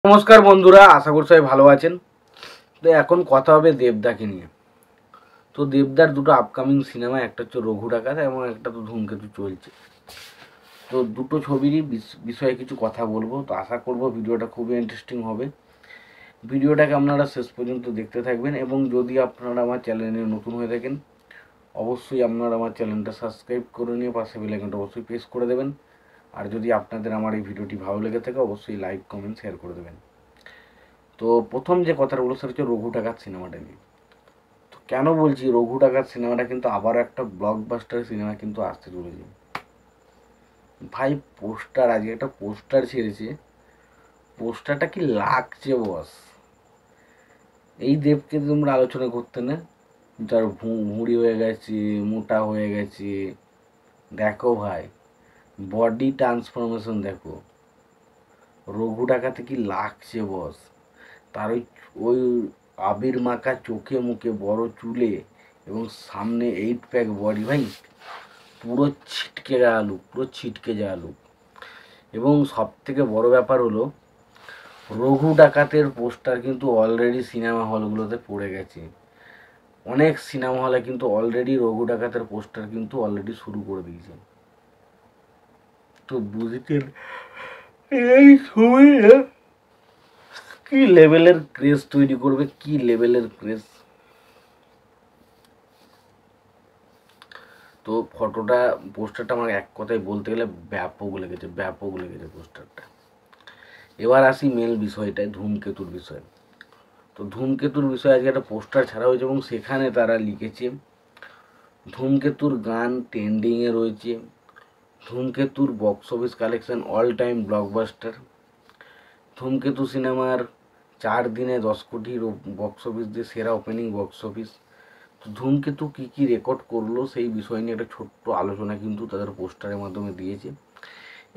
নমস্কার বন্ধুরা, আশা করি সবাই ভালো আছেন। তো এখন কথা হবে দেবদাকে নিয়ে। তো দেবদার দুটো আপকামিং সিনেমা, একটা হচ্ছে রঘু ডাকাত এবং একটা তো ধূমকেতু চলছে। তো দুটো ছবিরই বিষয়ে কিছু কথা বলবো। তো আশা করব ভিডিওটা খুবই ইন্টারেস্টিং হবে। ভিডিওটাকে আপনারা শেষ পর্যন্ত দেখতে থাকবেন এবং যদি আপনারা আমার চ্যানেলে নতুন হয়ে থাকেন অবশ্যই আপনারা আমার চ্যানেলটা সাবস্ক্রাইব করে নিয়ে পাশে বেল আইকনটা অবশ্যই প্রেস করে দেবেন। আর যদি আপনাদের আমার এই ভিডিওটি ভালো লেগে থাকে অবশ্যই লাইক কমেন্ট শেয়ার করে দেবেন। তো প্রথম যে কথাটা বলবো সেটা হচ্ছে রঘু ডাকাত সিনেমাটা নিয়ে। তো কেন বলছি রঘু ডাকাত সিনেমাটা কিন্তু আবারও একটা ব্লকবাস্টার সিনেমা কিন্তু আসতে চলেছে ভাই। পোস্টার, আজকে একটা পোস্টার ছেড়েছে, পোস্টারটা কি লাগছে বস। এই দেবকে তোমরা আলোচনা করতে না, যার ভুঁড়ি হয়ে গেছে, মোটা হয়ে গেছে, দেখো ভাই বডি ট্রান্সফরমেশন দেখো। রঘু ডাকাতে কি লাগছে বস। তার ওই ওই আবির মাখা চোখে মুখে বড় চুলে এবং সামনে 8 প্যাক বডি ভাই, পুরো ছিটকে যাওয়া লুক, পুরো ছিটকে যাওয়া লুক। এবং সব থেকে বড় ব্যাপার হলো রঘু ডাকাতের পোস্টার কিন্তু অলরেডি সিনেমা হলগুলোতে পড়ে গেছে। অনেক সিনেমা হলে কিন্তু অলরেডি রঘু ডাকাতের পোস্টার কিন্তু অলরেডি শুরু করে দিয়েছে। তো বুঝতেন এই ছবিটা কি লেভেলের ক্রেজ তৈরি করবে, কি লেভেলের ক্রেজ। তো ফটোটা, পোস্টারটা আমার এক কথায় বলতে গেলে ব্যাপক লেগেছে, ব্যাপক লেগেছে পোস্টারটা। এবার আসি মেল বিষয়টায়, ধূমকেতুর বিষয়। তো ধূমকেতুর বিষয়ে আজকে একটা পোস্টার ছাড়া হয়েছে এবং সেখানে তারা লিখেছে ধূমকেতুর গান ট্রেন্ডিংয়ে রয়েছে, ধূমকেতুর box office collection all time blockbuster, Dhumketu সিনেমার 4 দিনে 10 কোটি বক্স অফিস দিয়ে সেরা ওপেনিং বক্স অফিস। তো ধূমকেতু কী কী রেকর্ড করলো সেই বিষয় নিয়ে একটা ছোট্ট আলোচনা কিন্তু তাদের পোস্টারের মাধ্যমে দিয়েছে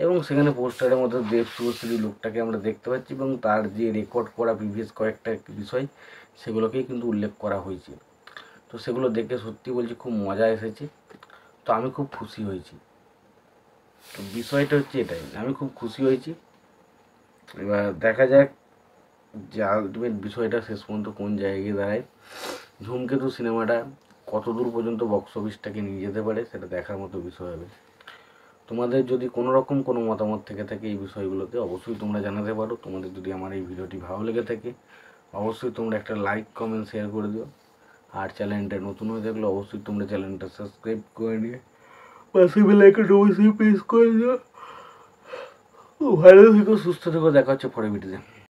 এবং সেখানে পোস্টারের মধ্যে দেব শুভশ্রী লোকটাকে আমরা দেখতে পাচ্ছি এবং তার যে রেকর্ড করা প্রিভিয়াস কয়েকটা বিষয় সেগুলোকেই কিন্তু উল্লেখ করা হয়েছে। তো সেগুলো দেখে সত্যি বলছি খুব মজা এসেছে। তো আমি খুব খুশি হয়েছি। তো বিষয়টা হচ্ছে এটাই, আমি খুব খুশি হয়েছি। এবার দেখা যাক যে আলটিমেট বিষয়টা শেষ পর্যন্ত কোন জায়গায় দাঁড়ায়। ধূমকেতু সিনেমাটা কত দূর পর্যন্ত বক্স অফিসটাকে নিয়ে যেতে পারে সেটা দেখার মতো বিষয় হবে। তোমাদের যদি কোনো রকম কোনো মতামত থেকে থাকে এই বিষয়গুলোতে অবশ্যই তোমরা জানাতে পারো। তোমাদের যদি আমার এই ভিডিওটি ভালো লেগে থাকে অবশ্যই তোমরা একটা লাইক কমেন্ট শেয়ার করে দিও। আর চ্যানেলটা নতুন হয়ে থাকলে অবশ্যই তোমরা চ্যানেলটা সাবস্ক্রাইব করে নিয়ে পাশে বেল আইকনটা অবশ্যই প্রেস করে দিও। ভালো থেকো, সুস্থ থেকো, দেখা হচ্ছে পরের ভিডিওতে।